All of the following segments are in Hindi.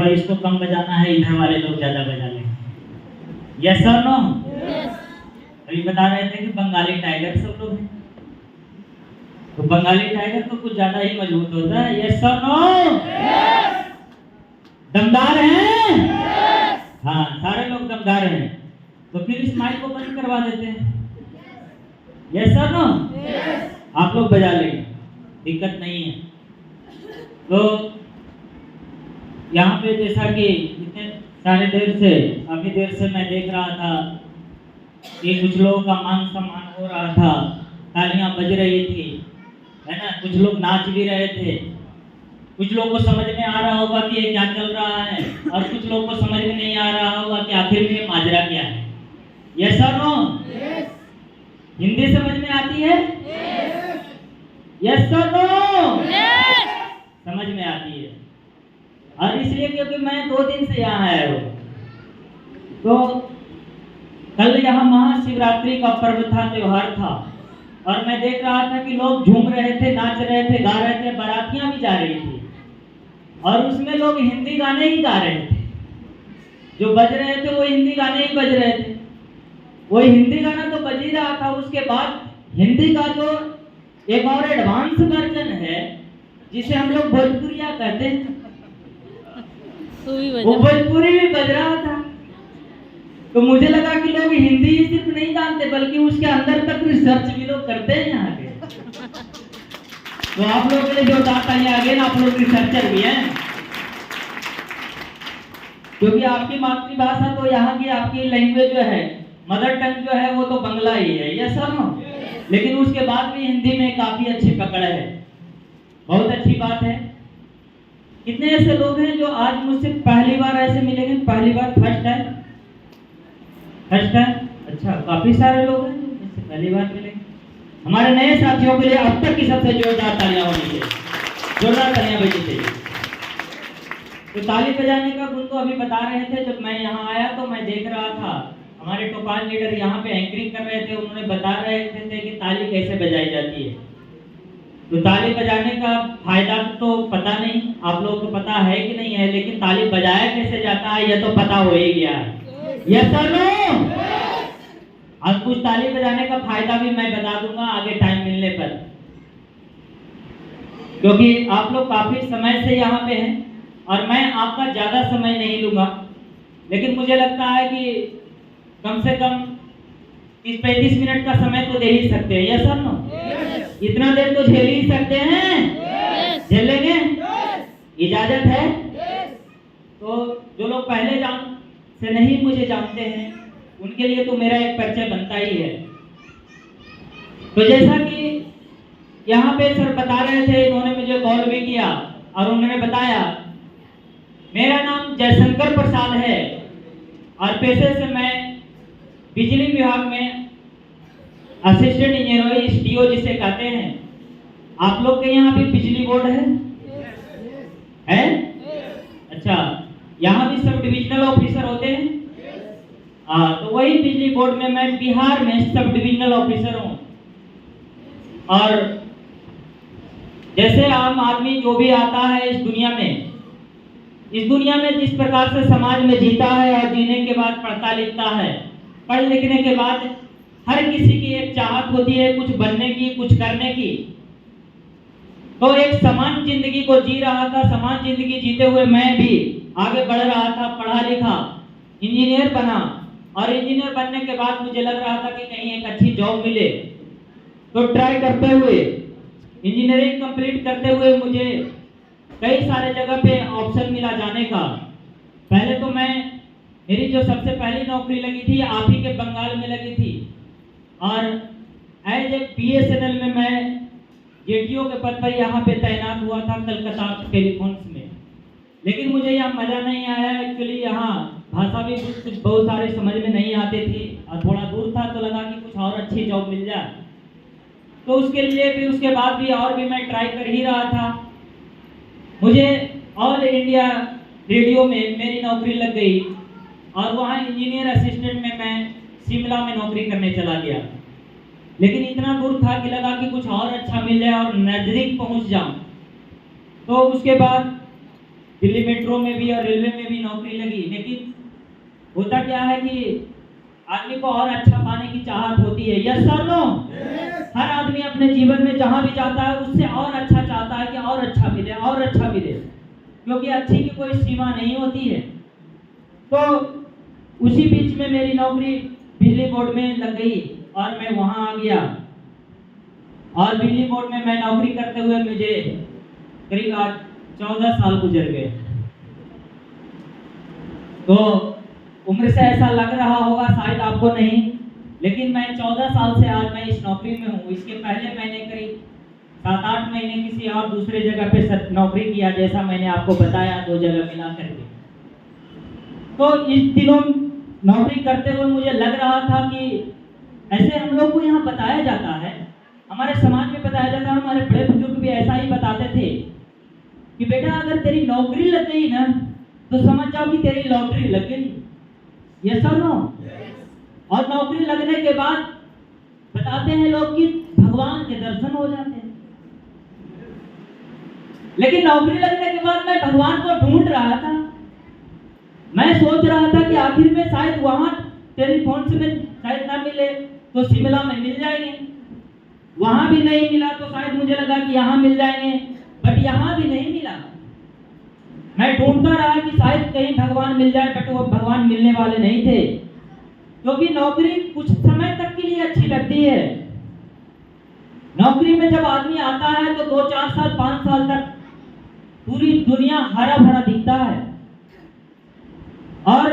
थोड़ा इसको कम बजाना है, इधर वाले लोग ज्यादा बजा लेंगे। यस और नो? अभी बता रहे थे कि बंगाली टाइगर सब लोग हैं, तो बंगाली टाइगर तो कुछ ज्यादा ही मजबूत होता है। यस और नो? दमदार हैं? हाँ, सारे लोग दमदार हैं। तो फिर इस माइक को बंद करवा देते हैं। यस और नो? आप लोग बजा लेंगे, दिक्कत नहीं है। तो यहाँ पे जैसा कि इतने सारे देर से, काफी देर से मैं देख रहा था कि कुछ लोगों का मान सम्मान हो रहा था, तालियां बज रही थी, है ना, कुछ लोग नाच भी रहे थे। कुछ लोगों को समझ में आ रहा होगा कि ये क्या चल रहा है, और कुछ लोगों को समझ में नहीं आ रहा होगा कि आखिर में ये माजरा क्या है। यस और नो? हिंदी समझ में आती है? यस और नो? समझ में आती है। और इसलिए क्योंकि मैं 2 दिन से यहाँ आया हूँ। तो कल यहाँ महाशिवरात्रि का पर्व था, त्योहार था, और मैं देख रहा था कि लोग झूम रहे थे, नाच रहे थे, गा रहे थे, बारातियां भी जा रही थी, और उसमें लोग हिंदी गाने ही गा रहे थे। जो बज रहे थे वो हिंदी गाने ही बज रहे थे। वो हिंदी गाना तो बज ही रहा था, उसके बाद हिंदी का जो एक और एडवांस वर्जन है जिसे हम लोग भोजपुरिया कहते हैं, वो भोजपुरी भी बज रहा था। तो मुझे लगा कि लोग हिंदी सिर्फ नहीं जानते बल्कि उसके अंदर तक रिसर्च भी लोग करते हैं यहाँ के। तो आप लोगों के लिए जो तालियां आ गए ना, आप लोग रिसर्चर भी हैं, क्योंकि आपकी मातृभाषा तो यहाँ की, आपकी लैंग्वेज जो है, मदर टंग जो है, वो तो बंगला ही है। Yes sir no? लेकिन उसके बाद भी हिंदी में काफी अच्छी पकड़ है, बहुत अच्छी बात है। कितने ऐसे लोग हैं जो आज मुझसे पहली बार ऐसे मिलेंगे? पहली बार, फर्स्ट टाइम? First time? अच्छा, काफी सारे लोग हैं जो मुझसे पहली बार मिलेंगे। हमारे नए साथियों के लिए अब तक की सबसे जोरदार तालियां होनी चाहिए, जोरदार तालियां बजनी चाहिए। तो ताली बजाने का गुण तो अभी बता रहे थे। जब मैं यहाँ आया तो मैं देख रहा था, हमारे टोपाल लीडर यहाँ पे एंकरिंग कर रहे थे, उन्होंने बता रहे थे कि ताली कैसे बजाई जाती है। तो ताली बजाने का फायदा तो पता नहीं, आप लोगों को पता है कि नहीं है, लेकिन ताली बजाया कैसे जाता है यह तो पता हो ही गया है। Yes sir no? अब कुछ ताली बजाने का फायदा भी मैं बता दूंगा आगे टाइम मिलने पर, क्योंकि आप लोग काफी समय से यहाँ पे हैं और मैं आपका ज्यादा समय नहीं लूंगा, लेकिन मुझे लगता है कि कम से कम 30-35 मिनट का समय तो दे ही सकते हैं। Yes sir no? इतना देर तो झेल ही सकते हैं? झेल लेंगे? इजाजत है? तो जो लोग पहले से नहीं मुझे जानते हैं उनके लिए तो मेरा एक परिचय बनता ही है। तो जैसा कि यहाँ पे सर बता रहे थे, इन्होंने मुझे कॉल भी किया और उन्होंने बताया, मेरा नाम जयशंकर प्रसाद है और पेशे से मैं बिजली विभाग में असिस्टेंट इंजीनियर, SDO जिसे कहते हैं। आप लोग के यहाँ भी बिजली बोर्ड है? है? अच्छा, यहाँ भी सब डिविजनल ऑफिसर होते हैं? तो वही बिजली बोर्ड में मैं बिहार में सब डिविजनल ऑफिसर हूँ। और जैसे आम आदमी जो भी आता है इस दुनिया में जिस प्रकार से समाज में जीता है और जीने के बाद पढ़ता लिखता है, पढ़ लिखने के बाद हर किसी की एक चाहत होती है कुछ बनने की, कुछ करने की। तो एक समान जिंदगी को जी रहा था, समान जिंदगी जीते हुए मैं भी आगे बढ़ रहा था, पढ़ा लिखा, इंजीनियर बना, और इंजीनियर बनने के बाद मुझे लग रहा था कि कहीं एक अच्छी जॉब मिले। तो ट्राई करते हुए, इंजीनियरिंग कंप्लीट करते हुए मुझे कई सारे जगह पे ऑप्शन मिला जाने का। पहले तो मेरी जो सबसे पहली नौकरी लगी थी आप ही के बंगाल में लगी थी, और एज ए BSNL में मैं JTO के पद पर यहाँ पे तैनात हुआ था कलकत्ता टेलीफोन्स में। लेकिन मुझे यहाँ मज़ा नहीं आया, एक्चुअली यहाँ भाषा भी कुछ बहुत सारे समझ में नहीं आते थे और थोड़ा दूर था, तो लगा कि कुछ और अच्छी जॉब मिल जाए। तो उसके लिए भी, उसके बाद भी और भी मैं ट्राई कर ही रहा था। मुझे ऑल इंडिया रेडियो में मेरी नौकरी लग गई और वहाँ इंजीनियर असिस्टेंट में मैं शिमला में नौकरी करने चला गया। लेकिन इतना दूर था कि लगा कि कुछ और अच्छा मिल जाए और नजदीक पहुँच जाऊँ। तो उसके बाद दिल्ली मेट्रो में भी और रेलवे में भी नौकरी लगी, लेकिन होता क्या है कि आदमी को और अच्छा पाने की चाहत होती है। यस और नो? हर आदमी अपने जीवन में जहां भी जाता है उससे और अच्छा चाहता है कि और अच्छा मिले, और अच्छा मिले, क्योंकि अच्छी की कोई सीमा नहीं होती है। तो उसी बीच में मेरी नौकरी बिजली बोर्ड में लग गई और मैं वहां आ गया। और बिजली बोर्ड में मैं नौकरी करते हुए मुझे करीब आज 14 साल गुजर गए। तो उम्र से ऐसा लग रहा होगा शायद आपको नहीं, लेकिन मैं 14 साल से आज मैं इस नौकरी में हूँ। इसके पहले मैंने करीब 7-8 महीने किसी और दूसरे जगह पे नौकरी किया, जैसा मैंने आपको बताया, 2 जगह मिला करके। तो इस दिनों नौकरी करते हुए मुझे लग रहा था कि ऐसे हम लोग को यहाँ बताया जाता है, हमारे समाज में बताया जाता है, हमारे बड़े बुजुर्ग भी ऐसा ही बताते थे कि बेटा अगर तेरी नौकरी लग गई ना तो समझ जाओ कि तेरी लॉटरी लग गई। यस और नो? और नौकरी लगने के बाद बताते हैं लोग कि भगवान के दर्शन हो जाते हैं। लेकिन नौकरी लगने के बाद मैं भगवान को ढूंढ रहा था। मैं सोच रहा था कि आखिर में शायद वहां टेलीफोन से में शायद ना मिले तो शिमला में मिल जाएंगे, वहां भी नहीं मिला तो शायद मुझे लगा कि यहाँ मिल जाएंगे, बट यहाँ भी नहीं मिला। मैं ढूंढता रहा कि शायद कहीं भगवान मिल जाए, बट वो भगवान मिलने वाले नहीं थे। क्योंकि नौकरी कुछ समय तक के लिए अच्छी लगती है। नौकरी में जब आदमी आता है तो 2-4 साल 5 साल तक पूरी दुनिया हरा भरा दिखता है, और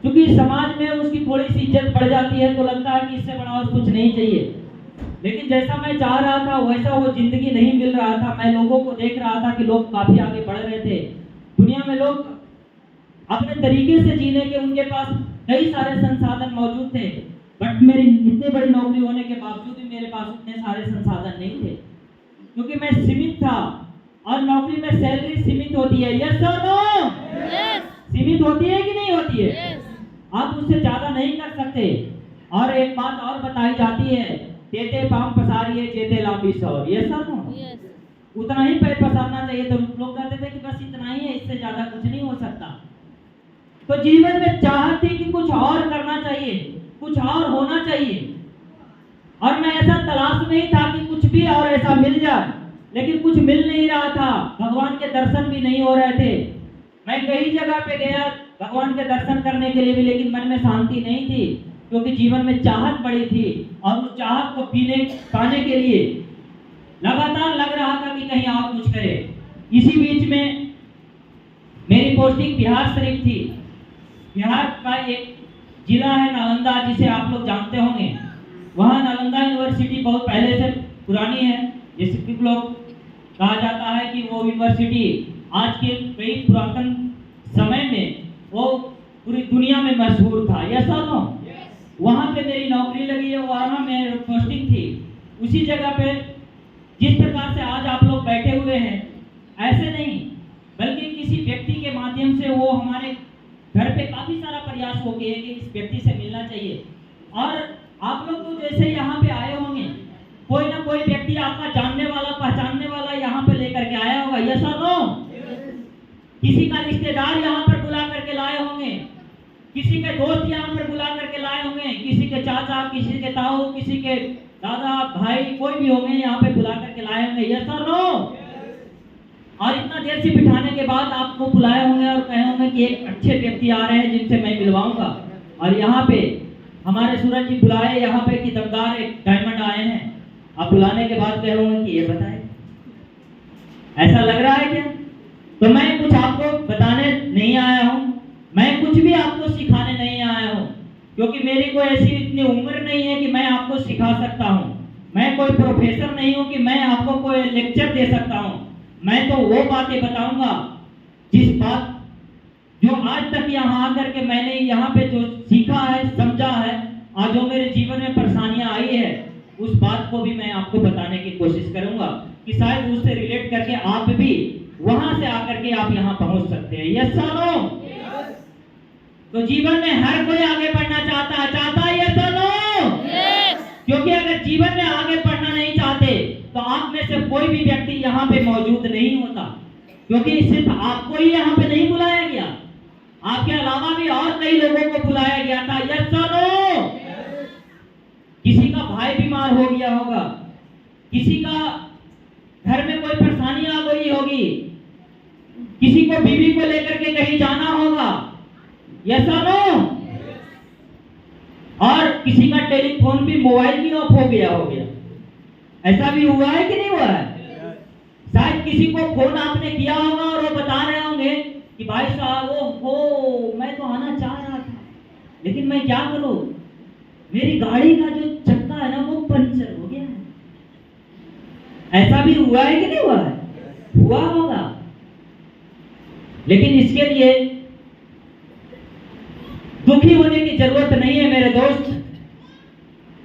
क्योंकि समाज में उसकी थोड़ी सी इज्जत बढ़ जाती है तो लगता है कि इससे बड़ा और कुछ नहीं चाहिए। लेकिन जैसा मैं चाह रहा था वैसा वो जिंदगी नहीं मिल रहा था। मैं लोगों को देख रहा था कि लोग काफी आगे बढ़ रहे थे। दुनिया में लोग अपने तरीके से जीने के उनके पास कई सारे संसाधन मौजूद थे, बट मेरी इतनी बड़ी नौकरी होने के बावजूद भी मेरे पास उतने सारे संसाधन नहीं थे, क्योंकि मैं सीमित था। और नौकरी में सैलरी सीमित होती है। यस और नो? सीमित होती है कि नहीं होती है? आप उससे ज्यादा नहीं कर सकते। और एक बात और बताई जाती है, तेते पाम पसारिए जेते लांबी सौर। यस और नो? उतना ही पैर पसारना चाहिए। तो लोग कहते थे कि बस इतना ही है, इससे ज्यादा कुछ नहीं हो सकता। तो जीवन में चाहत थी कि कुछ और करना चाहिए, कुछ और होना चाहिए। और मैं ऐसा तलाश नहीं था कि कुछ भी और ऐसा मिल जाए, लेकिन कुछ मिल नहीं रहा था। भगवान के दर्शन भी नहीं हो रहे थे। मैं कई जगह पे गया भगवान के दर्शन करने के लिए भी, लेकिन मन में शांति नहीं थी, क्योंकि जीवन में चाहत बड़ी थी। और उस चाहत को पाने के लिए लगातार लग रहा था कि कहीं और कुछ करे। इसी बीच में मेरी पोस्टिंग बिहार शरीफ थी। बिहार का एक जिला है नालंदा, जिसे आप लोग जानते होंगे। वहाँ नालंदा यूनिवर्सिटी बहुत पहले से पुरानी है, जिसके लोग कहा जाता है कि वो यूनिवर्सिटी आज के कई पुरातन समय में वो पूरी दुनिया में मशहूर था। यस और नो? वहाँ पे मेरी नौकरी लगी है, वहाँ मेरी पोस्टिंग थी। उसी जगह पे जिस प्रकार से आज आप लोग बैठे हुए हैं, ऐसे नहीं, बल्कि किसी व्यक्ति के माध्यम से वो हमारे घर पे काफी सारा प्रयास हो गया कि इस व्यक्ति से मिलना चाहिए। और आप लोग तो जैसे यहाँ पे आए होंगे, कोई ना कोई व्यक्ति आपका जानने वाला पहचानने वाला यहाँ पे लेकर के आया होगा। यस और नो? किसी का रिश्तेदार यहाँ पर बुला करके लाए होंगे, किसी के दोस्त यहाँ पर बुला करके लाए होंगे, किसी के चाचा, किसी के ताऊ, किसी के दादा भाई, कोई भी होंगे यहाँ पे बुला करके लाए होंगे। यस और नो? और इतना देर से बिठाने के बाद आपको बुलाए होंगे और कहे होंगे कि एक अच्छे व्यक्ति आ रहे हैं जिनसे मैं मिलवाऊंगा। और यहाँ पे हमारे सूरज जी बुलाए यहाँ पे कि दमदार एक डायमंड आए हैं। आप बुलाने के बाद कहे होंगे कि ये बताए, ऐसा लग रहा है क्या? तो मैं कुछ आपको बताने नहीं आया हूँ, मैं कुछ भी आपको सिखाने नहीं आया हूँ, क्योंकि मेरी कोई ऐसी इतनी उम्र नहीं है कि मैं आपको सिखा सकता हूँ। मैं कोई प्रोफेसर नहीं हूँ कि मैं आपको कोई लेक्चर दे सकता हूँ। मैं तो वो बातें बताऊंगा जिस बात जो आज तक यहाँ आकर के मैंने यहाँ पे जो सीखा है, समझा है, और जो मेरे जीवन में परेशानियां आई है, उस बात को भी मैं आपको बताने की कोशिश करूंगा कि शायद उससे रिलेट करके आप भी वहां से आकर के आप यहाँ पहुंच सकते हैं। यस और नो? तो जीवन में हर कोई आगे बढ़ना चाहता है। यस और नो? क्योंकि अगर जीवन में आगे बढ़ना नहीं चाहते तो आप में से कोई भी व्यक्ति यहाँ पे मौजूद नहीं होता। क्योंकि सिर्फ आपको ही यहाँ पे नहीं बुलाया गया, आपके अलावा भी और कई लोगों को बुलाया गया था। यस और नो? किसी का भाई बीमार हो गया होगा, किसी का घर में कोई परेशानी आ गई होगी, किसी को बीवी को लेकर के कहीं जाना होगा। यस और नो? और किसी का टेलीफोन भी, मोबाइल भी ऑफ हो गया ऐसा भी हुआ है कि नहीं हुआ है? शायद किसी को फोन आपने किया होगा और वो बता रहे होंगे कि भाई साहब वो मैं तो आना चाह रहा था, लेकिन मैं क्या करूं, मेरी गाड़ी का जो चक्का है ना वो पंचर हो गया है। ऐसा भी हुआ है कि नहीं हुआ है? हुआ होगा। लेकिन इसके लिए दुखी होने की जरूरत नहीं है मेरे दोस्त,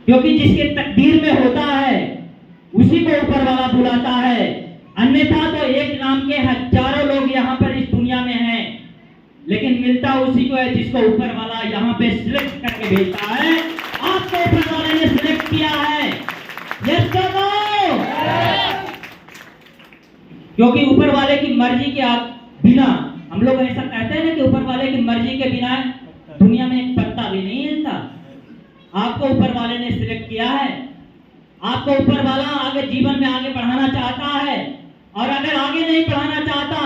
क्योंकि जिसके तकदीर में होता है उसी को ऊपर वाला बुलाता है। अन्यथा तो एक नाम के हजारों लोग यहाँ पर इस दुनिया में हैं, लेकिन मिलता उसी को है जिसको ऊपर वाला यहाँ पे सिलेक्ट करके भेजता है। आपको ऊपर वाले ने सिलेक्ट किया है। यस या नो? क्योंकि ऊपर वाले की मर्जी के बिना, हम लोग ऐसा कहते हैं ना कि ऊपर वाले की मर्जी के बिना दुनिया में एक पत्ता भी नहीं हिलता। आपको ऊपर वाले ने सिलेक्ट किया है, आपको ऊपर वाला आगे जीवन में आगे बढ़ाना चाहता है, और अगर आगे नहीं बढ़ाना चाहता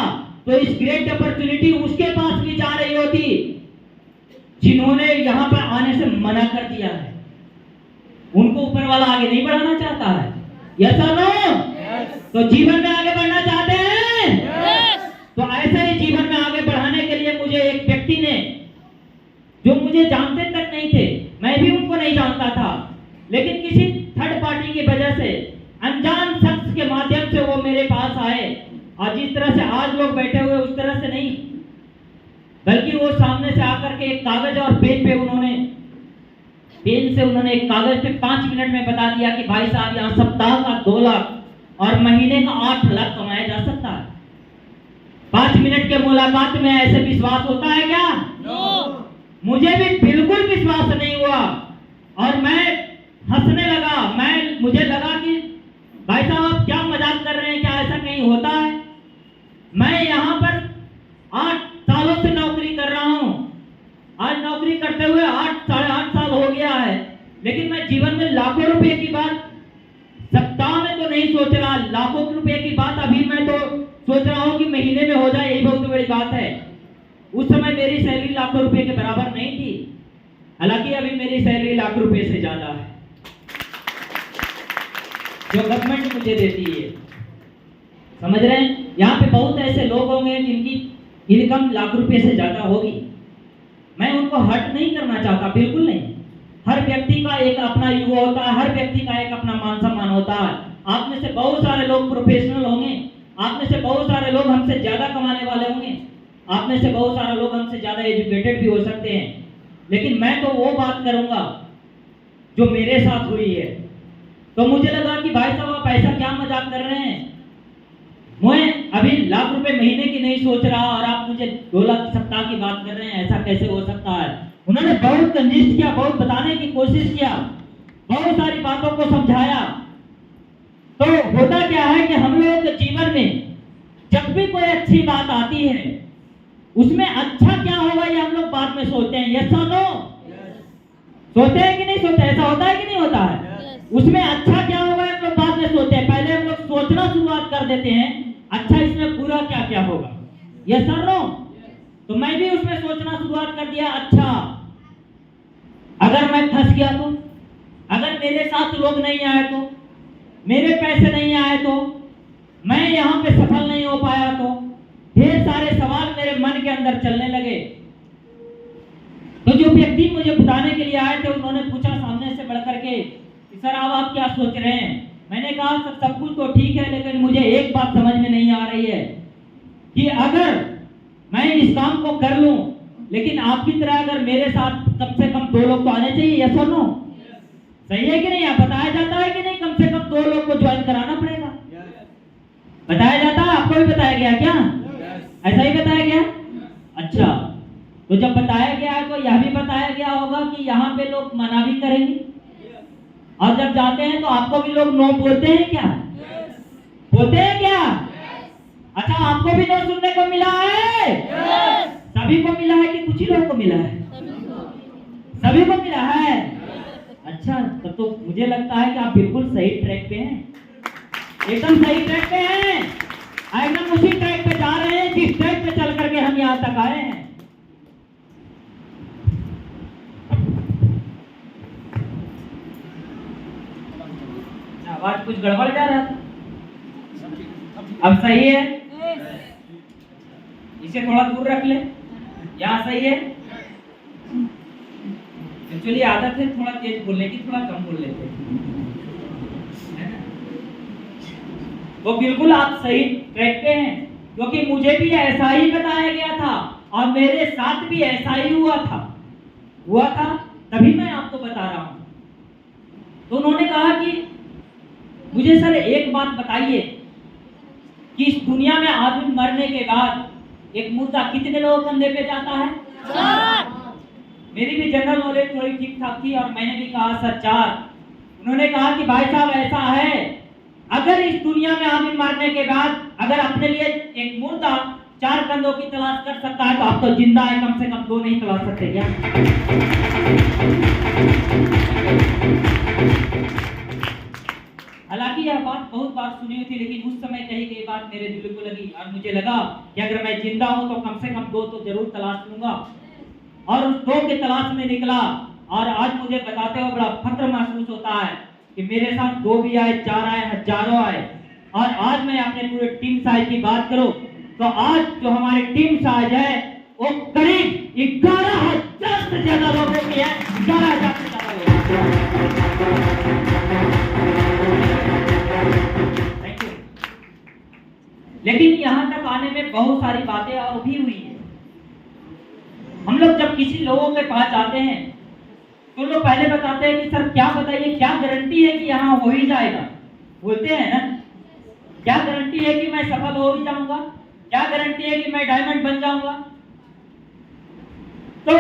तो इस ग्रेट अपॉर्चुनिटी उसके पास भी जा रही होती जिन्होंने यहाँ पर आने से मना कर दिया है। उनको ऊपर वाला आगे नहीं बढ़ाना चाहता है। यस और नो? तो जीवन में आगे बढ़ना चाहते हैं? तो ऐसे ही जीवन में आगे बढ़ाने के लिए मुझे एक व्यक्ति ने, जो मुझे जानते तक नहीं थे, मैं भी उनको नहीं जानता था, लेकिन किसी थर्ड पार्टी की वजह से, अनजान शख्स के माध्यम से वो मेरे पास आए, और जिस तरह से आज लोग बैठे हुए उस तरह से नहीं, बल्कि वो सामने से आकर के एक कागज और पेन से उन्होंने एक कागज पे 5 मिनट में बता दिया कि भाई साहब यहाँ सप्ताह का 2 लाख और महीने का 8 लाख कमाया जा सकता है। 5 मिनट के मुलाकात में ऐसे विश्वास होता है क्या? मुझे भी बिल्कुल विश्वास नहीं हुआ, और मैं हंसने लगा। मुझे लगा कि भाई साहब आप क्या मजाक कर रहे हैं, क्या ऐसा कहीं होता है? मैं यहाँ पर 8 सालों से नौकरी कर रहा हूँ, आज नौकरी करते हुए 8 साढ़े 8 साल हो गया है, लेकिन मैं जीवन में लाखों रुपए की बात सप्ताह में तो नहीं सोच रहा, लाखों रुपए की बात अभी मैं तो सोच रहा हूँ कि महीने में हो जाए, यही बहुत बड़ी बात है। उस समय मेरी सैलरी लाखों रुपए के बराबर नहीं थी, हालांकि अभी मेरी सैलरी लाख रुपए से ज्यादा है जो गवर्नमेंट मुझे देती है। समझ रहे हैं? यहाँ पे बहुत ऐसे लोग होंगे जिनकी इनकम लाख रुपए से ज्यादा होगी। मैं उनको हर्ट नहीं करना चाहता, बिल्कुल नहीं। हर व्यक्ति का एक अपना ईगो होता है, हर व्यक्ति का एक अपना मान सम्मान होता है। आप में से बहुत सारे लोग प्रोफेशनल होंगे, आप में से बहुत सारे लोग हमसे ज्यादा कमाने वाले होंगे, आप में से बहुत सारे लोग हमसे ज्यादा एजुकेटेड भी हो सकते हैं, लेकिन मैं तो वो बात करूंगा जो मेरे साथ हुई है। तो मुझे लगा कि भाई साहब आप ऐसा क्या मजाक कर रहे हैं, मैं अभी लाख रुपए महीने की नहीं सोच रहा और आप मुझे 2 लाख सप्ताह की बात कर रहे हैं, ऐसा कैसे हो सकता है? उन्होंने बहुत कंजिस्ट किया, बहुत बताने की कोशिश किया, बहुत सारी बातों को समझाया। तो होता क्या है कि हम लोग के जीवन में जब भी कोई अच्छी बात आती है उसमें अच्छा क्या होगा ये हम लोग बाद में सोचते हैं। यस और नो? सोचते हैं कि नहीं सोचते? ऐसा होता है कि नहीं होता है? उसमें अच्छा क्या होगा हम लोग बाद में सोचते हैं, पहले हम लोग सोचना शुरुआत कर देते हैं, अच्छा इसमें बुरा क्या क्या होगा। यस और नो? तो मैं भी उसमें सोचना शुरुआत कर दिया, अच्छा अगर मैं फंस गया तो, अगर मेरे साथ लोग नहीं आए तो, मेरे पैसे नहीं आए तो, मैं यहाँ पे सफल नहीं हो पाया तो, ढेर सारे सवाल मेरे मन के अंदर चलने लगे। तो जो व्यक्ति मुझे बताने के लिए आए थे उन्होंने पूछा सामने से बढ़ करके, सर आप क्या सोच रहे हैं? मैंने कहा सर सब कुछ तो ठीक है, लेकिन मुझे एक बात समझ में नहीं आ रही है कि अगर मैं इस काम को कर लूं, लेकिन आपकी तरह अगर मेरे साथ कम से कम 2 लोग तो आने चाहिए। यस और नो? सही है कि नहीं? आप बताया जाता है कि नहीं कम से कम 2 लोग को ज्वाइन कराना पड़ेगा? बताया जाता है? आपको भी बताया गया क्या? ऐसा ही बताया गया? अच्छा, तो जब बताया गया है तो यह भी बताया गया होगा कि यहाँ पे लोग मना भी करेंगे, और जब जाते हैं तो आपको भी लोग नो बोलते हैं क्या? बोलते हैं क्या? अच्छा, आपको भी तो सुनने को मिला है? सभी को मिला है कि कुछ ही लोगों को मिला है? सभी को मिला है। अच्छा, तब तो मुझे लगता है कि आप बिल्कुल सही ट्रैक पे हैं, एकदम सही ट्रैक पे हैं, एकदम उसी ट्रैक पे जा रहे हैं जिस ट्रैक पे चल करके हम यहाँ तक आए हैं। आवाज कुछ गड़बड़ जा रहा था, अब सही है? इसे थोड़ा दूर रख ले, यहाँ सही है? एक्चुअली आदत है थोड़ा तेज बोलने की, थोड़ा कम बोल लेते हैं। तो बिल्कुल आप सही ट्रैक पे हैं, क्योंकि मुझे भी ऐसा ही बताया गया था और मेरे साथ भी ऐसा ही हुआ था, तभी मैं आपको बता रहा हूं। तो उन्होंने कहा कि मुझे सर एक बात बताइए कि इस दुनिया में आदमी मरने के बाद एक मुर्दा कितने लोगों के कंधे पे जाता है? 4। मेरी भी जनरल नॉलेज थोड़ी ठीक ठाक थी और मैंने भी कहा सर 4। उन्होंने कहा कि भाई साहब ऐसा है, अगर इस दुनिया में आदमी मरने के बाद अगर अपने लिए एक मुर्दा 4 कंधों की तलाश कर सकता है, तो आप तो जिंदा है, कम से कम 2 नहीं तलाश सकते क्या? हालांकि यह बात बहुत बार सुनी हुई थी, लेकिन उस समय कही गई बात मेरे दिल को लगी और मुझे लगा कि अगर मैं जिंदा हूं तो कम से कम 2 तो जरूर तलाश लूंगा। और उस 2 के तलाश में निकला और आज मुझे बताते हुए बड़ा फख्र महसूस होता है कि मेरे साथ 2 भी आए, 4 आए, हजारों आए। और आज मैं अपने पूरे टीम साइज की बात करूं तो आज जो हमारी टीम साइज है वो करीब 11,000 से ज्यादा लोगों की है। 11,000 से ज्यादा लोग। लेकिन यहाँ तक आने में बहुत सारी बातें और भी हुई है। हम लोग जब किसी लोगों के पास जाते हैं तो लोग पहले बताते हैं कि सर क्या बताइए, क्या गारंटी है कि यहाँ हो ही जाएगा? बोलते हैं ना, क्या गारंटी है कि मैं सफल हो ही जाऊंगा? क्या गारंटी है कि मैं डायमंड बन जाऊंगा? तो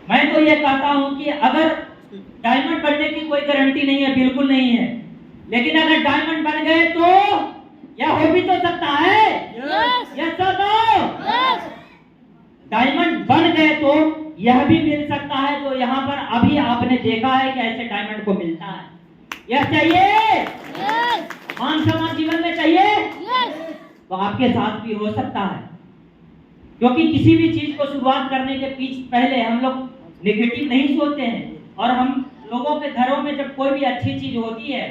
मैं तो ये कहता हूं कि अगर डायमंड बनने की कोई गारंटी नहीं है, बिल्कुल नहीं है, लेकिन अगर डायमंड बन गए तो यह हो भी तो सकता है। यस और नो? डायमंड बन गए तो यह भी मिल सकता है जो यहाँ पर अभी आपने देखा है कि ऐसे डायमंड को मिलता है। यह चाहिए? मान सम्मान जीवन में चाहिए? तो आपके साथ भी हो सकता है, क्योंकि किसी भी चीज को शुरुआत करने के पहले हम लोग नेगेटिव नहीं सोचते हैं। और हम लोगों के घरों में जब कोई भी अच्छी चीज होती है,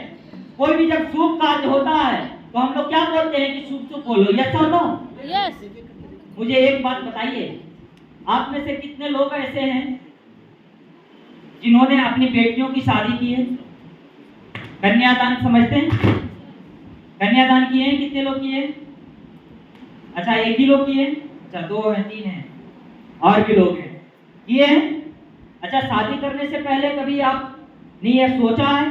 कोई भी जब शुभ कार्य होता है, तो हम लोग क्या बोलते हैं कि शुभ शुभ बोलो। यस और नो? मुझे एक बात बताइए, आप में से कितने लोग ऐसे हैं जिन्होंने अपनी बेटियों की शादी की है? कन्यादान समझते हैं? कन्यादान किए हैं? कितने लोग किए? अच्छा, एक ही लोग किए? अच्छा, 2 हैं, 3 हैं, और भी लोग हैं किए हैं। अच्छा, शादी करने से पहले कभी आपने यह सोचा है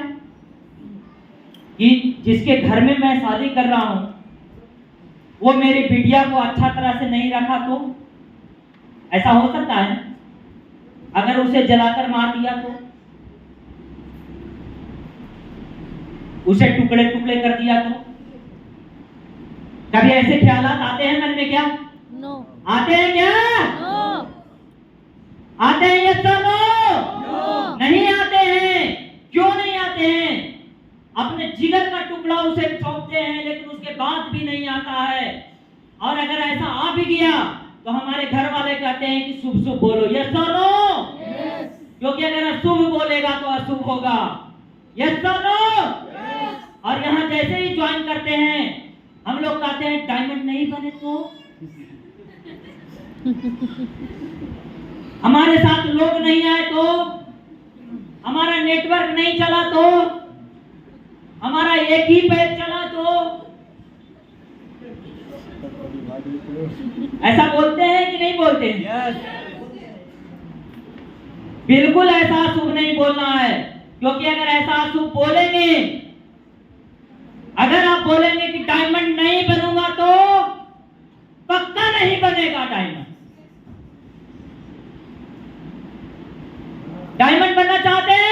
कि जिसके घर में मैं शादी कर रहा हूं वो मेरी बिटिया को अच्छा तरह से नहीं रखा तो? ऐसा हो सकता है? अगर उसे जलाकर मार दिया तो? उसे टुकड़े टुकड़े कर दिया तो? कभी ऐसे ख्यालात आते हैं मन में क्या? नो। आते हैं क्या? नो। आते हैं या तो नो? नहीं आते हैं। क्यों नहीं आते हैं? अपने जिगर का टुकड़ा उसे सौंपते हैं, लेकिन उसके बाद भी नहीं आता है। और अगर ऐसा आ भी गया तो हमारे घर वाले कहते हैं कि शुभ शुभ बोलो। यस और नो? क्योंकि अगर अशुभ बोलेगा तो अशुभ होगा। यस और नो? और यहाँ जैसे ही ज्वाइन करते हैं हम लोग कहते हैं डायमंड नहीं बने तो? हमारे साथ लोग नहीं आए तो? हमारा नेटवर्क नहीं चला तो? हमारा एक ही पैर चला तो? ऐसा बोलते हैं कि नहीं बोलते हैं? बिल्कुल ऐसा शुभ नहीं बोलना है, क्योंकि अगर ऐसा शुभ बोलेंगे, अगर आप बोलेंगे कि डायमंड नहीं बनूंगा तो पक्का नहीं बनेगा डायमंड। डायमंड बनना चाहते हैं?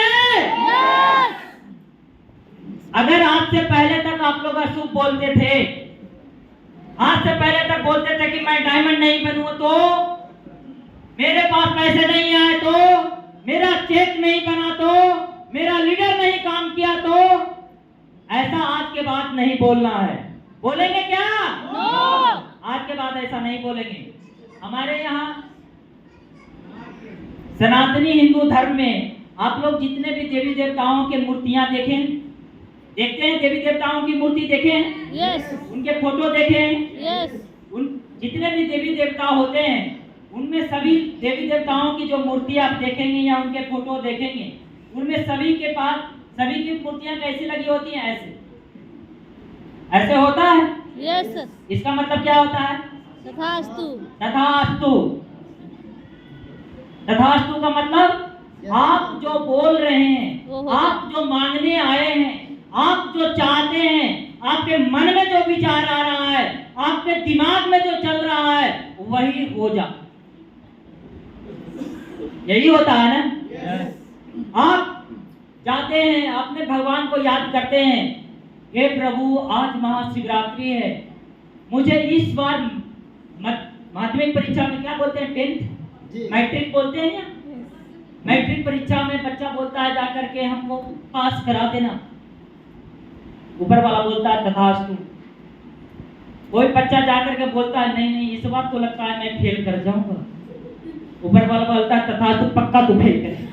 अगर आज से पहले तक आप लोग अशुभ बोलते थे आज से पहले तक बोलते थे कि मैं डायमंड नहीं बनूंगा तो, मेरे पास पैसे नहीं आए तो, मेरा चेक नहीं बना तो, मेरा लीडर नहीं काम किया तो, ऐसा आज के बाद नहीं बोलना है। बोलेंगे क्या? आज के बाद ऐसा नहीं बोलेंगे। हमारे यहाँ सनातनी हिंदू धर्म में आप लोग जितने भी देवी देवताओं के मूर्तियां देखते हैं, देवी देवताओं की मूर्ति देखें, यस, उनके फोटो देखें, यस, उन जितने भी देवी देवता होते हैं उनमें सभी देवी देवताओं की जो मूर्ति आप देखेंगे या उनके फोटो देखेंगे, उनमें सभी के पास सभी की मूर्तियां कैसी लगी होती हैं? ऐसे होता है। यस। इसका मतलब क्या होता है? तथास्तु। तथास्तु। तथास्तु का मतलब आप जो बोल रहे हैं, आप जो मांगने आए हैं, आप जो चाहते हैं, आपके मन में जो विचार आ रहा है, आपके दिमाग में जो चल रहा है, वही हो जा। यही होता है ना? आप जाते हैं अपने भगवान को याद करते हैं, हे प्रभु आज महाशिवरात्रि है, मुझे इस बार माध्यमिक परीक्षा में क्या बोलते हैं, 10th मैट्रिक बोलते हैं या मैट्रिक परीक्षा में बच्चा बोलता है जाकर के हमको पास करा देना, ऊपर वाला बोलता है तथास्तु। कोई बच्चा जाकर के बोलता है नहीं नहीं इस बार तो लगता है मैं फेल कर जाऊंगा, ऊपर वाला बोलता है तथास्तु पक्का तू फेल करेगा।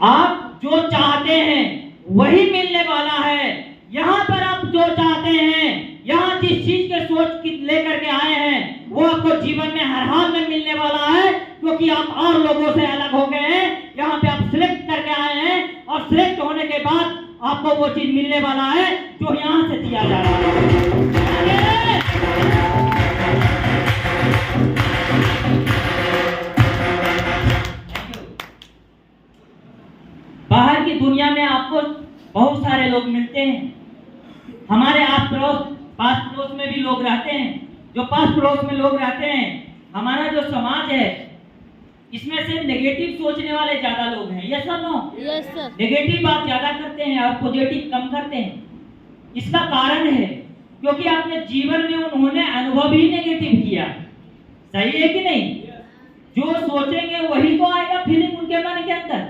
आप जो चाहते हैं वही मिलने वाला है। यहाँ पर आप जो चाहते हैं, यहाँ जिस चीज के सोच लेकर के आए हैं, वो आपको जीवन में हर हाल में मिलने वाला है, क्योंकि आप और लोगों से अलग हो गए हैं। यहाँ पे आप सिलेक्ट करके आए हैं और सिलेक्ट होने के बाद आपको वो चीज मिलने वाला है जो यहाँ से दिया जा रहा है। बाहर की दुनिया में आपको बहुत सारे लोग मिलते हैं। हमारे आस पड़ोस पास पड़ोस में भी लोग रहते हैं। जो पास पड़ोस में लोग रहते हैं, हमारा जो समाज है इसमें से नेगेटिव सोचने वाले ज्यादा लोग हैं। Yes sir? No? Yes sir. Negative बात ज्यादा करते हैं और पॉजिटिव कम करते हैं। इसका कारण है क्योंकि अपने जीवन में उन्होंने अनुभव ही नेगेटिव किया। सही है कि नहीं? जो सोचेंगे वही तो आएगा फीलिंग उनके मन के अंदर।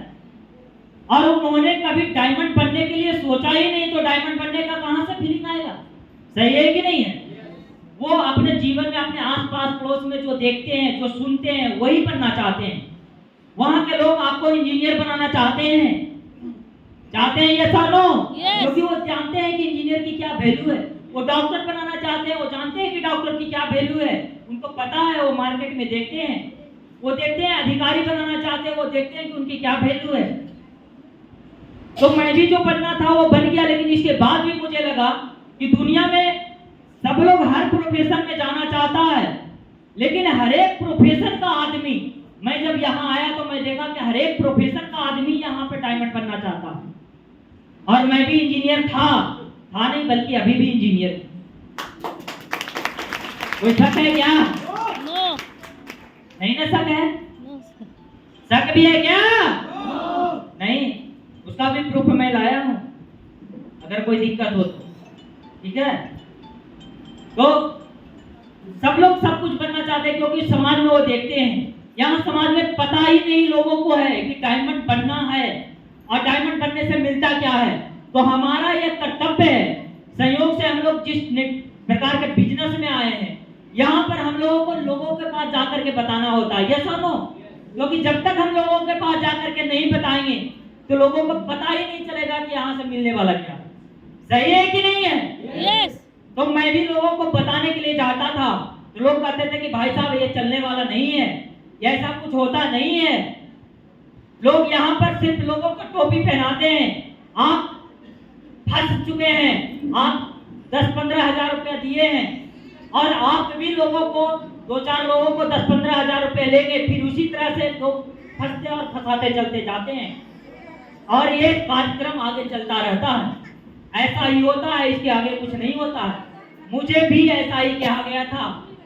और उन्होंने कभी डायमंड बनने के लिए सोचा ही नहीं, तो डायमंड बनने का कहां से फीलिंग आएगा? सही है कि नहीं है? वो अपने जीवन में अपने आसपास पड़ोस में जो देखते हैं, जो सुनते हैं, वही बनना चाहते हैं। वहां के लोग आपको इंजीनियर बनाना चाहते हैं ये सालो, क्योंकि वो जानते हैं कि इंजीनियर की क्या वैल्यू है। वो डॉक्टर बनाना चाहते हैं, वो जानते हैं कि डॉक्टर की क्या वैल्यू है, उनको पता है। वो मार्केट में देखते हैं, वो देखते हैं। अधिकारी बनाना चाहते हैं, वो देखते हैं कि उनकी क्या वैल्यू है। तो मैं भी जो बनना था वो बन गया, लेकिन इसके बाद भी मुझे लगा कि दुनिया में सब लोग हर प्रोफेशन में जाना चाहता है, लेकिन हर एक प्रोफेशन का आदमी, मैं जब यहाँ आया तो मैं देखा कि हर एक प्रोफेशन का आदमी यहाँ पे डायमंड बनना चाहता है। और मैं भी इंजीनियर था नहीं, बल्कि अभी भी इंजीनियर। कोई शक है क्या? नो। नहीं ना शक है? नो। शक भी है क्या? नहीं, उसका भी प्रूफ मैं लाया हूं, अगर कोई दिक्कत हो तो। ठीक है? तो सब लोग सब कुछ बनना चाहते हैं, क्योंकि समाज में वो देखते हैं। यहाँ समाज में पता ही नहीं लोगों को है कि डायमंड बनना है और डायमंड बनने से मिलता क्या है। तो हमारा यह कर्तव्य है, संयोग से हम लोग जिस प्रकार के बिजनेस में आए हैं, यहाँ पर हम लोगों को लोगों के पास जाकर के बताना होता है। यस और नो? क्योंकि जब तक हम लोगों के पास जाकर के नहीं बताएंगे तो लोगों को पता ही नहीं चलेगा कि यहाँ से मिलने वाला क्या। सही है कि नहीं है? यस। तो मैं भी लोगों को बताने के लिए जाता था, तो लोग कहते थे कि भाई साहब ये चलने वाला नहीं है, ये ऐसा कुछ होता नहीं है। लोग यहाँ पर सिर्फ लोगों को टोपी पहनाते हैं। आप फंस चुके हैं, आप 10-15 हजार रुपया दिए हैं और आप भी लोगों को 2-4 लोगों को 10-15 हजार रुपये लेके फिर उसी तरह से लोग फंसते और फंसाते चलते जाते हैं और ये कार्यक्रम आगे चलता रहता है। ऐसा ही होता है, इसके आगे कुछ नहीं होता है। मुझे भी ऐसा ही कहा गया था।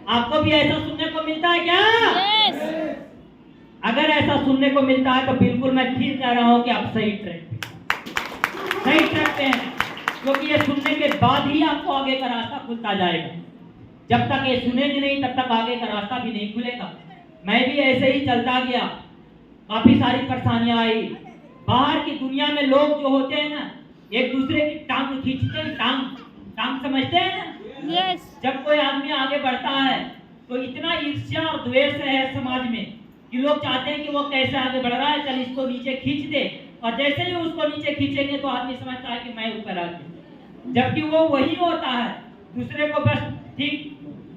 आपको भी ऐसा सुनने को मिलता है क्या? यस। अगर ऐसा सुनने को मिलता है तो बिल्कुल मैं फिर कह रहा हूं कि आप सही ट्रैक पे हैं। क्योंकि ये सुनने के बाद ही आपको आगे का रास्ता खुलता जाएगा। जब तक ये सुनेंगे नहीं तब तक आगे का रास्ता भी नहीं खुलेगा। मैं भी ऐसे ही चलता गया, काफी सारी परेशानियां आई। बाहर की दुनिया में लोग जो होते हैं ना, एक दूसरे की टांग खींचते हैं, टांग समझते हैं ना। यस। जब कोई आदमी आगे बढ़ता है तो इतना ईर्ष्या और द्वेष है समाज में कि लोग चाहते हैं कि वो कैसे आगे बढ़ रहा है, चल इसको नीचे खींच दे। और जैसे ही उसको नीचे खींचेंगे तो आदमी समझता है कि मैं ऊपर आ गया, जबकि वो वही होता है, दूसरे को बस ठीक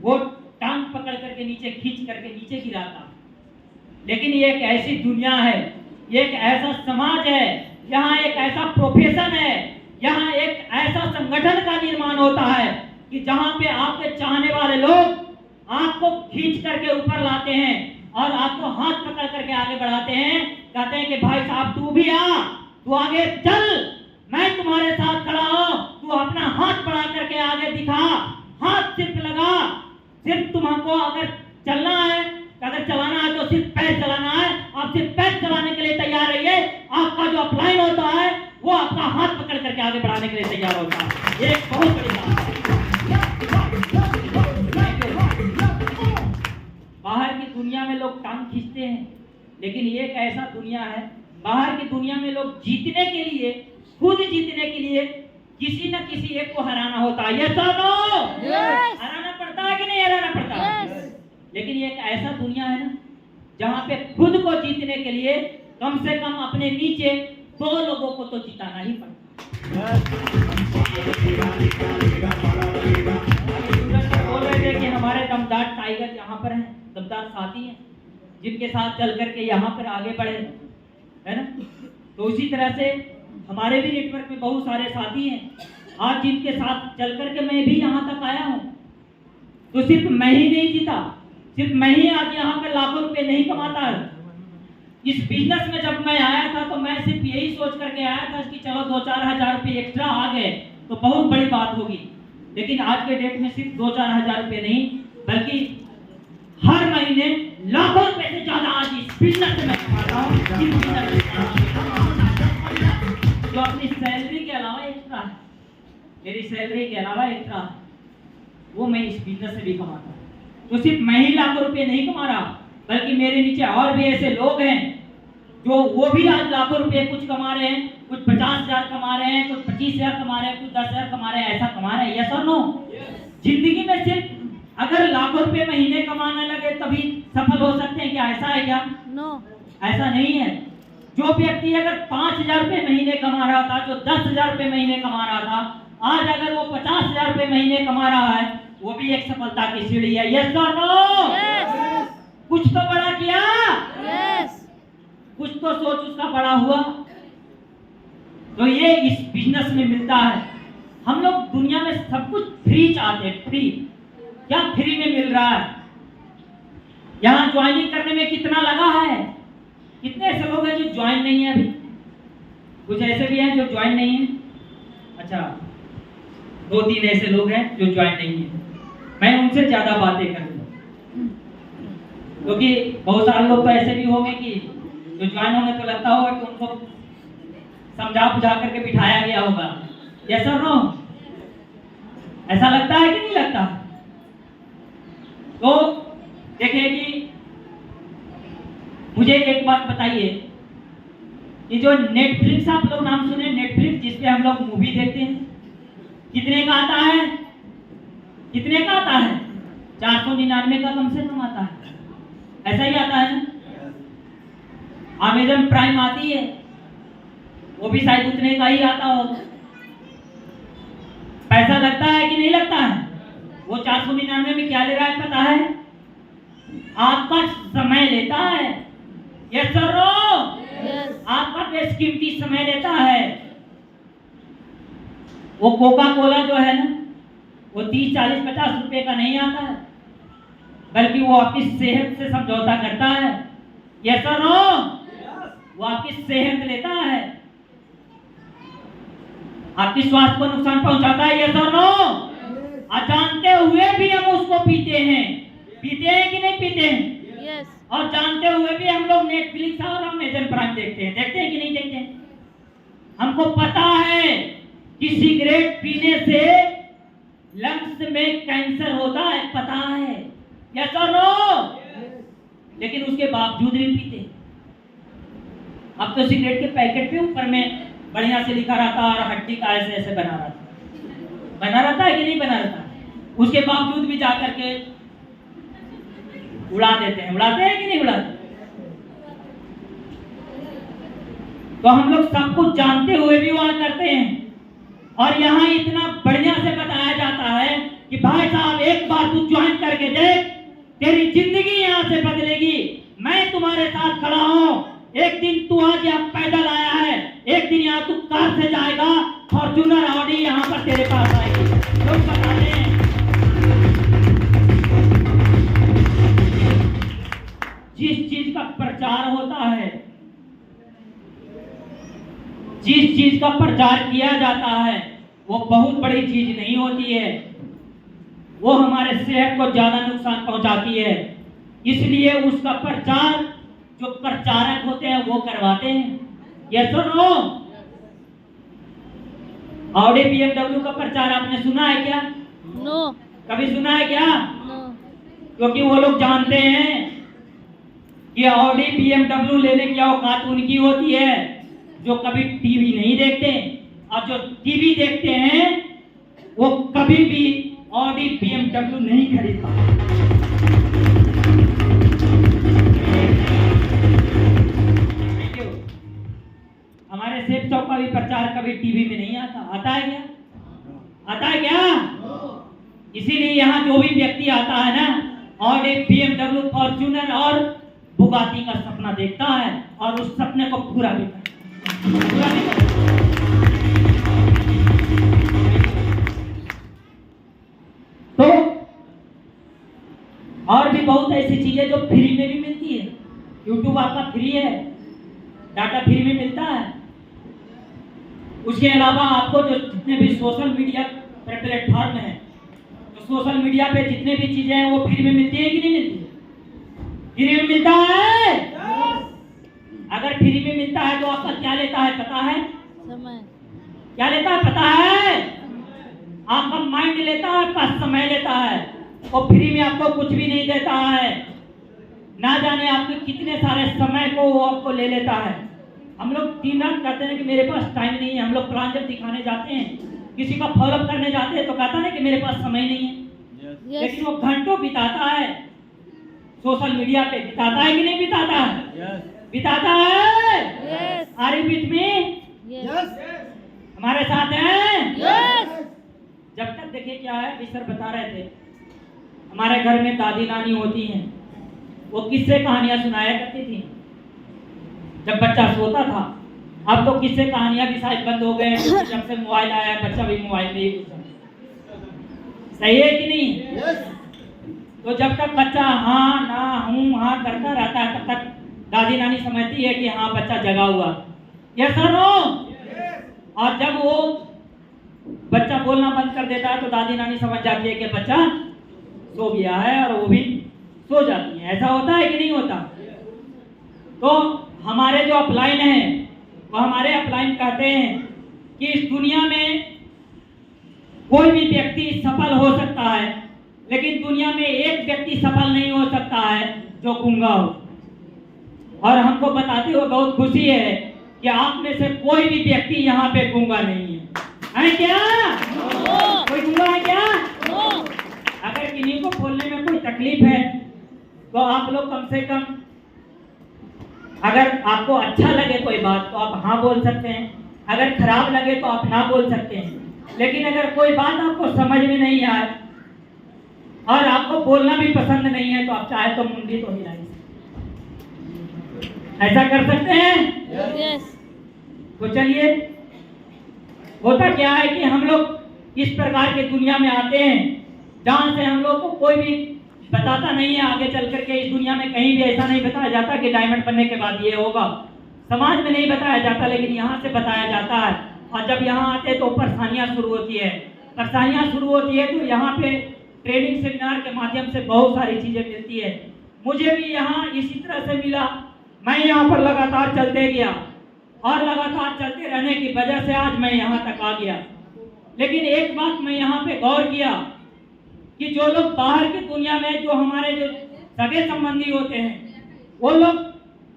वो टांग पकड़ करके नीचे खींच करके नीचे गिराता। लेकिन ये एक ऐसी दुनिया है, ये एक ऐसा समाज है, यहाँ एक ऐसा प्रोफेशन है, यहाँ एक ऐसा संगठन का निर्माण होता है कि जहाँ पे आपके चाहने वाले लोग आपको खींच करके ऊपर लाते हैं और आपको हाथ पकड़ करके आगे बढ़ाते हैं। कहते हैं कि भाई साहब तू भी आ, तू आगे चल, मैं तुम्हारे साथ खड़ा हूं, तू अपना हाथ बढ़ा करके आगे दिखा, हाथ सिर्फ लगा, सिर्फ तुमको अगर चलना है, अगर चलाना है तो सिर्फ पैर चलाना है। आप सिर्फ पैर चलाने के लिए तैयार रहिए, आपका जो अपलाइन होता है वो आपका हाथ पकड़ करके आगे बढ़ाने के लिए तैयार होता है। ये एक बहुत बड़ी बात है। बाहर की दुनिया में लोग टांग खींचते हैं, लेकिन ये एक ऐसा दुनिया है, बाहर की दुनिया में लोग जीतने के लिए, खुद जीतने के लिए किसी न किसी एक को हराना होता है। यस और नो? यस। हराना पड़ता है कि नहीं हराना पड़ता है? यस। लेकिन ये एक ऐसा दुनिया है ना, जहाँ पे खुद को जीतने के लिए कम से कम अपने नीचे 2 लोगों को तो जिताना ही पड़ता है। बोल रहे थे कि हमारे दमदार टाइगर यहाँ पर हैं, दमदार साथी हैं, जिनके साथ चल करके यहाँ पर आगे बढ़े, है ना। तो उसी तरह से हमारे भी नेटवर्क में बहुत सारे साथी हैं, आज जिनके साथ चल करके मैं भी यहाँ तक आया हूँ। तो सिर्फ मैं ही नहीं जीता, सिर्फ मैं ही आज यहाँ पे लाखों रुपए नहीं कमाता है। इस बिजनेस में जब मैं आया था तो मैं सिर्फ यही सोच करके आया था कि चलो 2-4 हजार रुपये एक्स्ट्रा आ गए तो बहुत बड़ी बात होगी। लेकिन आज के डेट में सिर्फ 2-4 हजार रुपये नहीं, बल्कि हर महीने लाखों रुपए से ज्यादा आज इस बिजनेस से मैं कमाता हूँ। जो अपनी सैलरी के अलावा एक्स्ट्रा है, मेरी सैलरी के अलावा एक्स्ट्रा है, वो मैं इस बिजनेस से भी कमाता हूँ। तो सिर्फ मैं ही लाखों रुपए नहीं कमा रहा, बल्कि मेरे नीचे और भी ऐसे लोग हैं जो वो भी आज लाखों रुपए कुछ कमा रहे हैं, कुछ 50,000 कमा रहे हैं, कुछ 25,000 कमा रहे हैं, कुछ 10,000 कमा रहे हैं, ऐसा कमा रहे हैं। यस और नो? जिंदगी में सिर्फ अगर लाखों रुपए महीने कमाने लगे तभी सफल हो सकते हैं क्या? ऐसा है क्या? नो। ऐसा नहीं है। जो व्यक्ति अगर 5,000 रुपए महीने कमा रहा था, जो 10,000 रुपए महीने कमा रहा था, आज अगर वो 50,000 रुपए महीने कमा रहा है, वो भी एक सफलता की सीढ़ी है। यस और नो? यस। कुछ तो बड़ा किया, यस। कुछ तो सोच उसका बड़ा हुआ। तो ये इस बिजनेस में मिलता है। हम लोग दुनिया में सब कुछ फ्री चाहते हैं, फ्री। क्या फ्री में मिल रहा है? यहाँ ज्वाइनिंग करने में कितना लगा है? कितने ऐसे लोग हैं जो ज्वाइन नहीं है अभी? कुछ ऐसे भी हैं जो ज्वाइन नहीं है। अच्छा, 2-3 ऐसे लोग हैं जो ज्वाइन नहीं है। मैं उनसे ज्यादा बातें करूंगा, क्योंकि बहुत सारे लोग तो ऐसे भी होंगे कि जो ज्वाइन होंगे तो लगता होगा कि उनको समझा बुझा करके बिठाया गया होगा। यस और नो? ऐसा लगता है कि नहीं लगता? तो देखिए कि मुझे एक बात बताइए कि जो नेटफ्लिक्स, आप लोग नाम सुने नेटफ्लिक्स, जिसपे हम लोग मूवी देखते हैं, कितने का आता है? कितने का आता है? 499 का कम से कम आता है। ऐसा ही आता है ना? अमेज़न प्राइम आती है, वो भी शायद उतने का ही आता होगा। पैसा लगता है कि नहीं लगता है? वो 499 में क्या ले रहा है पता है? आपका समय लेता है। यस सर, आपका बेशकीमती समय लेता है। वो कोका कोला जो है ना, वो 30, 40, 50 रुपए का नहीं आता है, बल्कि वो आपकी सेहत से समझौता करता है। यस सर, वो आपकी सेहत लेता है, आपकी स्वास्थ्य को नुकसान पहुंचाता है। यस और नो? जानते हुए भी हम उसको पीते हैं। पीते हैं कि नहीं पीते हैं? यस। और जानते हुए भी हम लोग नेटफ्लिक्स और अमेज़न प्राइम देखते हैं। देखते हैं कि नहीं देखते हैं? हमको पता है कि सिगरेट पीने से लंग्स में कैंसर होता है, पता है? यस और नो? लेकिन उसके बावजूद भी पीते। अब तो सिगरेट के पैकेट पे ऊपर में बढ़िया से लिखा रहता और हड्डी का ऐसे ऐसे बना रहता है कि नहीं बना रहता? उसके बावजूद भी जाकर के उड़ा देते हैं। उड़ाते हैं कि नहीं उड़ाते? तो हम लोग सब कुछ जानते हुए भी वहां करते हैं। और यहाँ इतना बढ़िया से बताया जाता है कि भाई साहब एक बार तू ज्वाइन करके देख, तेरी जिंदगी यहाँ से बदलेगी। मैं तुम्हारे साथ खड़ा हूँ। एक दिन तू आज यहाँ पैदल आया है, एक दिन यहाँ तू कार से जाएगा, फॉर्च्यूनर ऑडी यहाँ पर तेरे पास आएगी। लोग बताते हैं जिस चीज का प्रचार होता है, जिस चीज का प्रचार किया जाता है, वो बहुत बड़ी चीज नहीं होती है। वो हमारे सेहत को ज्यादा नुकसान पहुंचाती है। इसलिए उसका प्रचार जो प्रचारक होते हैं वो करवाते हैं। यस और नो? ऑडी BMW का प्रचार आपने सुना है क्या? नो। कभी सुना है क्या? नो। क्योंकि वो लोग जानते हैं कि ऑडी BMW लेने की औकात उनकी होती है जो कभी टीवी नहीं देखते, और जो टीवी देखते हैं वो कभी भी ऑडी BMW नहीं खरीदता। हमारे सेफ चौक का भी प्रचार कभी टीवी में नहीं आता। आता है क्या? आता है क्या? इसीलिए यहाँ जो भी व्यक्ति आता है ना, ऑडी BMW, फॉर्च्यूनर और बुगाटी का सपना देखता है और उस सपने को पूरा भी करता है। तो और भी बहुत ऐसी चीजें जो फ्री में भी मिलती है। YouTube आपका फ्री है, डाटा फ्री में मिलता है। उसके अलावा आपको जो जितने भी सोशल मीडिया प्लेटफॉर्म है, तो सोशल मीडिया पे जितने भी चीजें हैं वो फ्री में मिलती है कि नहीं मिलती है? फ्री में मिलता है। अगर फ्री में मिलता है तो आपका क्या लेता है पता है? समय। क्या लेता है पता है? आपका माइंड लेता है, आपका समय लेता है। वो फ्री में आपको कुछ भी नहीं देता है। ना जाने आपके कितने सारे समय को वो आपको ले लेता है। हम लोग दिन रात कहते हैं कि मेरे पास टाइम नहीं है। हम लोग प्लान जब दिखाने जाते हैं, किसी का फॉलोअप करने जाते हैं, तो कहता है कि मेरे पास समय नहीं है। लेकिन वो घंटों बिताता है सोशल मीडिया पे। बिताता है कि नहीं बिताता है? बिताता है। Are you with me? हमारे साथ हैं? जब तक देखिए क्या है, भी सर बता रहे थे, हमारे घर में दादी नानी होती हैं, वो किस्से कहानियां सुनाया करती थी जब बच्चा सोता था। अब तो किस्से कहानियां भी शायद बंद हो गए हैं, क्योंकि जब से मोबाइल आया बच्चा भी मोबाइल में ही घुसा। सही है कि नहीं? तो जब तक बच्चा हाँ ना हूँ हाँ करता रहता है, तब तक दादी नानी समझती है कि हाँ बच्चा जगा हुआ। यस और नो? और जब वो बच्चा बोलना बंद कर देता है तो दादी नानी समझ जाती है कि बच्चा सो गया है, और वो भी सो जाती है। ऐसा होता है कि नहीं होता? तो हमारे जो अपलाइन है, वो हमारे अपलाइन कहते हैं कि इस दुनिया में कोई भी व्यक्ति सफल हो सकता है, लेकिन दुनिया में एक व्यक्ति सफल नहीं हो सकता है जो गूंगा हो। और हमको बताते हुए बहुत खुशी है कि आप में से कोई भी व्यक्ति यहाँ पे गूंगा नहीं है क्या? कोई गूंगा है क्या? अगर किन्हीं को बोलने में कोई तकलीफ है तो आप लोग कम से कम, अगर आपको अच्छा लगे कोई बात तो आप हाँ बोल सकते हैं, अगर खराब लगे तो आप ना बोल सकते हैं। लेकिन अगर कोई बात आपको समझ में नहीं आए और आपको बोलना भी पसंद नहीं है, तो आप चाहे तो मुंडी तो हिलाइए। ऐसा कर सकते हैं? तो चलिए, होता क्या है कि हम लोग इस प्रकार के दुनिया में आते हैं जहाँ से हम लोग को कोई भी बताता नहीं है। आगे चल करके इस दुनिया में कहीं भी ऐसा नहीं बताया जाता कि डायमंड बनने के बाद ये होगा। समाज में नहीं बताया जाता, लेकिन यहाँ से बताया जाता है। और जब यहाँ आते हैं तो परेशानियाँ शुरू होती है। परेशानियाँ शुरू होती है तो यहाँ पे ट्रेनिंग सेमिनार के माध्यम से बहुत सारी चीज़ें मिलती है। मुझे भी यहाँ इसी तरह से मिला। मैं यहाँ पर लगातार चलते गया और लगातार चलते रहने की वजह से आज मैं यहाँ तक आ गया। लेकिन एक बात मैं यहाँ पे गौर किया कि जो लोग बाहर की दुनिया में जो हमारे जो सगे संबंधी होते हैं वो लोग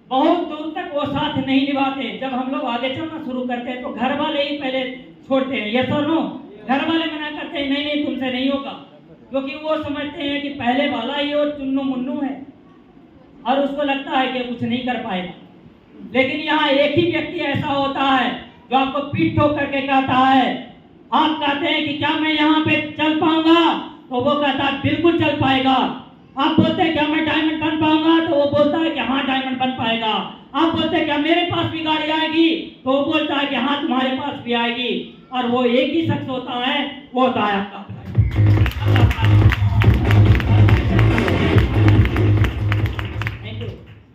बहुत दूर तक वो साथ नहीं निभाते। जब हम लोग आगे चलना शुरू करते हैं तो घर वाले ही पहले छोड़ते हैं, यस और नो। घर वाले मना करते हैं, नहीं नहीं तुमसे नहीं होगा, क्योंकि वो समझते हैं कि पहले वाला ही वो चुन्नू मुन्नू है और उसको लगता है कि कुछ नहीं कर पाएगा। लेकिन यहाँ एक ही व्यक्ति ऐसा होता है जो आपको पीठ ठोक करके कहता है, आप कहते हैं कि क्या मैं यहाँ पे चल पाऊंगा, तो वो कहता है बिल्कुल चल पाएगा। आप बोलते हैं क्या मैं डायमंड बन पाऊंगा, तो वो बोलता है कि हाँ डायमंड बन पाएगा। आप बोलते हैं क्या मेरे पास भी गाड़ी आएगी, तो वो बोलता है कि हाँ तुम्हारे पास भी आएगी। और वो एक ही शख्स होता है, वो होता है आपका।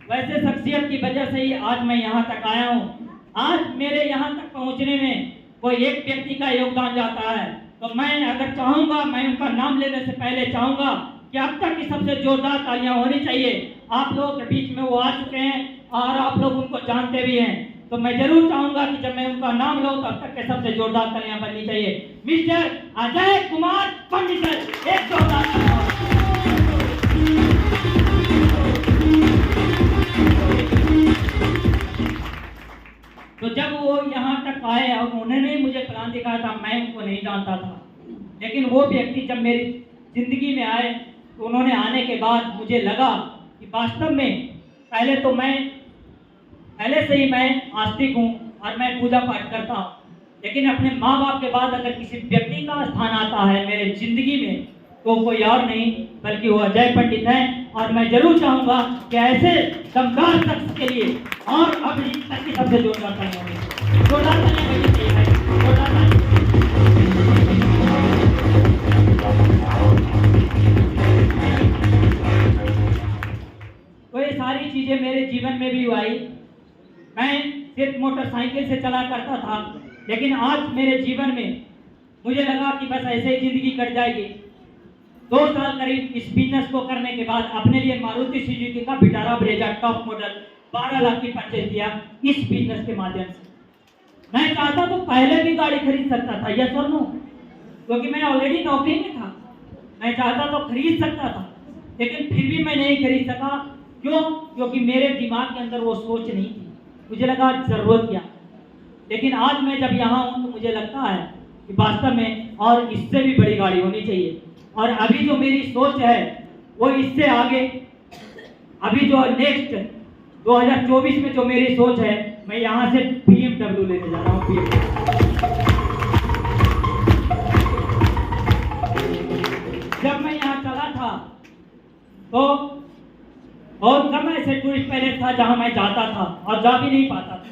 वैसे शख्सियत की वजह से ही आज मैं यहाँ तक आया हूँ। आज मेरे यहाँ तक पहुँचने में कोई एक व्यक्ति का योगदान जाता है, तो मैं अगर चाहूँगा, मैं उनका नाम लेने से पहले चाहूँगा कि अब तक की सबसे जोरदार तालियां होनी चाहिए। आप लोगों के बीच में वो आ चुके हैं और आप लोग उनको जानते भी हैं, तो मैं जरूर चाहूंगा कि जब मैं उनका नाम लूं तो अब तक के सबसे जोरदार तालियां बननी चाहिए। मिस्टर अजय कुमार पंडित, एक जोरदार तालियां। तो जब वो यहाँ तक आए और उन्होंने मुझे प्लान दिखाया था, मैं उनको नहीं जानता था, लेकिन वो व्यक्ति जब मेरी जिंदगी में आए तो उन्होंने आने के बाद मुझे लगा कि वास्तव में पहले से ही मैं आस्तिक हूँ और मैं पूजा पाठ करता हूँ, लेकिन अपने माँ बाप के बाद अगर किसी व्यक्ति का स्थान आता है मेरे जिंदगी में तो कोई और नहीं बल्कि वो अजय पंडित हैं। और मैं जरूर चाहूँगा कि ऐसे दमदार शख्स के लिए और अभी तक की सबसे जोरदार तालियां, जोरदार तालियां। तो ये सारी चीजें मेरे जीवन में भी आई। मैं सिर्फ मोटरसाइकिल से चला करता था, लेकिन आज मेरे जीवन में मुझे लगा कि बस ऐसे ही जिंदगी कट जाएगी। 2 साल करीब इस बिजनेस को करने के बाद अपने लिए मारुति सुजुकी का Vitara Brezza top model 12 lakh की परचेज किया इस बिजनेस के माध्यम से। मैं चाहता तो पहले भी गाड़ी खरीद सकता था, यस और नो, क्योंकि मैं ऑलरेडी नौकरी में था। मैं चाहता तो खरीद सकता था, लेकिन फिर भी मैं नहीं खरीद सका। क्यों? क्योंकि मेरे दिमाग के अंदर वो सोच नहीं थी। मुझे लगा जरूरत क्या। लेकिन आज मैं जब यहाँ हूँ तो मुझे लगता है कि वास्तव में और इससे भी बड़ी गाड़ी होनी चाहिए। और अभी जो मेरी सोच है वो इससे आगे, अभी जो नेक्स्ट 2024 में जो मेरी सोच है, मैं यहाँ से BMW लेने जा रहा हूँ। जब मैं यहाँ चला था तो बहुत कम ऐसे टूरिस्ट पैलेस था जहाँ मैं जाता था और जा भी नहीं पाता था,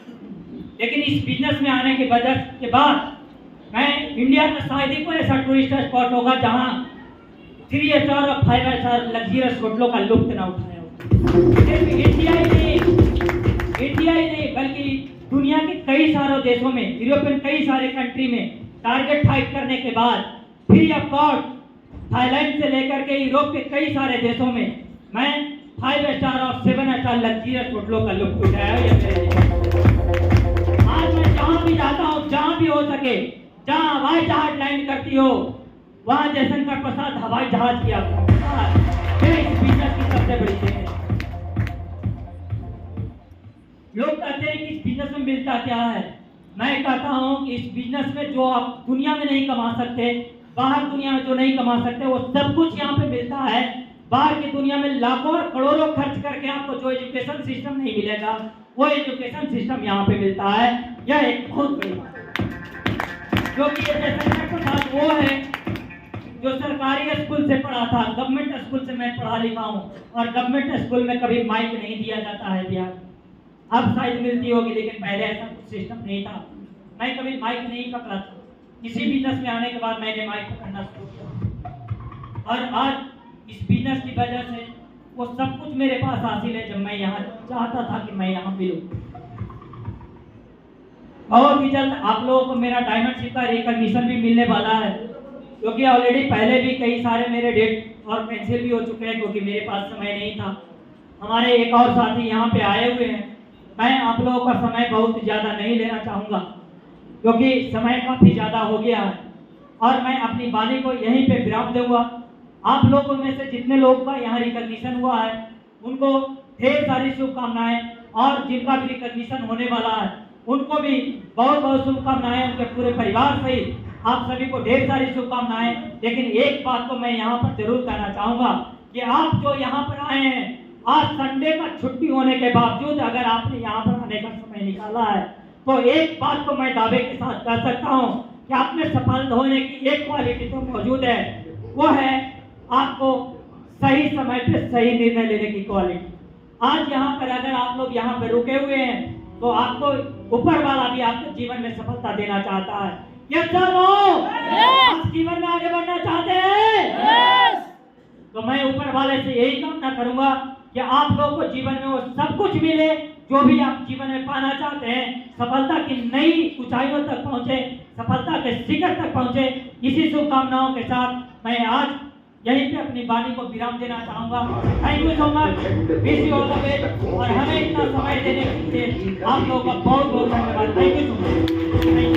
लेकिन इस बिजनेस में आने के वजह के बाद मैं इंडिया का शायद ही कोई ऐसा टूरिस्ट स्पॉट होगा जहाँ 3 स्टार और 5 स्टार लग्जरियस होटलों का लुत्फ ना उठाया हो। सिर्फ इंडिया ही नहीं बल्कि दुनिया के कई सारे देशों में, यूरोपियन कई सारे कंट्री में टारगेट फाइट करने के बाद फ्री ऑफ कॉस्ट थाईलैंड से लेकर के यूरोप के कई सारे देशों में मैं 5 स्टार और 7 स्टार लग्जरियस होटलों का लुत्फ उठाया। आज मैं जहाँ भी जाता हूँ, जहाँ भी हो सके, जहाँ हवाई जहाज लैंड करती हो वहाँ जयशंकर प्रसाद हवाई जहाज किया इस बिजनेस की सबसे बड़ी देन है। लोग कहते हैं कि इस बिजनेस में मिलता क्या है। मैं कहता हूँ कि इस बिजनेस में जो आप दुनिया में नहीं कमा सकते, बाहर दुनिया में जो नहीं कमा सकते, वो सब कुछ यहाँ पे मिलता है। बाहर की दुनिया में लाखों और करोड़ों खर्च करके आपको जो एजुकेशन सिस्टम नहीं मिलेगा, वो एजुकेशन सिस्टम यहाँ पे मिलता है। यह एक बहुत बड़ी बात है, क्योंकि ये जयशंकर प्रसाद वो है जो सरकारी स्कूल से पढ़ा था। गवर्नमेंट स्कूल से मैं पढ़ा लिखा हूँ और गवर्नमेंट स्कूल में कभी माइक नहीं दिया जाता है बिहार। अब शायद मिलती होगी, लेकिन पहले ऐसा कुछ सिस्टम नहीं था। मैं कभी माइक नहीं पकड़ा था। इसी बिजनेस में आने के बाद मैंने माइक पकड़ना शुरू किया और आज इस बिजनेस की वजह से वो सब कुछ मेरे पास हासिल है जब मैं यहाँ चाहता था कि मैं यहाँ मिलूँ। बहुत ही जल्द आप लोगों को मेरा डायमंड शिप का रिकॉग्निशन भी मिलने वाला है, क्योंकि ऑलरेडी पहले भी कई सारे मेरे डेट और कैंसिल भी हो चुके हैं, क्योंकि मेरे पास समय नहीं था। हमारे एक और साथी यहाँ पे आए हुए हैं। मैं आप लोगों का समय बहुत ज़्यादा नहीं लेना चाहूँगा, क्योंकि समय काफ़ी ज़्यादा हो गया है। और मैं अपनी वाणी को यहीं पे विराम दूंगा। आप लोगों में से जितने लोग का यहाँ रिकॉग्निशन हुआ है उनको ढेर सारी शुभकामनाएं, और जिनका भी रिकॉग्निशन होने वाला है उनको भी बहुत बहुत शुभकामनाएं, उनके पूरे परिवार सहित आप सभी को ढेर सारी शुभकामनाएं। लेकिन एक बात तो मैं यहाँ पर जरूर कहना चाहूँगा कि आप जो यहाँ पर आए हैं, आज संडे का छुट्टी होने के बावजूद अगर आपने यहाँ पर आने का समय निकाला है, तो एक बात तो मैं दावे के साथ कह सकता हूँ कि आप में सफल होने की एक क्वालिटी तो मौजूद है, वो है आपको सही समय पे सही निर्णय लेने की क्वालिटी। आज यहाँ पर अगर आप लोग यहाँ पर रुके हुए हैं तो आपको ऊपर वाला भी आपके जीवन में सफलता देना चाहता है। Yes sir no? आप जीवन में आगे बढ़ना चाहते हैं? तो मैं ऊपर वाले से यही कामना करूंगा कि आप लोगों को जीवन में वो सब कुछ मिले जो भी आप जीवन में पाना चाहते हैं, सफलता की नई ऊंचाइयों तक पहुंचे, सफलता के शिखर तक पहुंचे। इसी शुभकामनाओं के साथ मैं आज यहीं पे अपनी वाणी को विराम देना चाहूंगा। Thank you so much, wish you all the best, और हमें इतना समय देने के लिए आप लोगों का बहुत बहुत धन्यवाद। Thank you so much.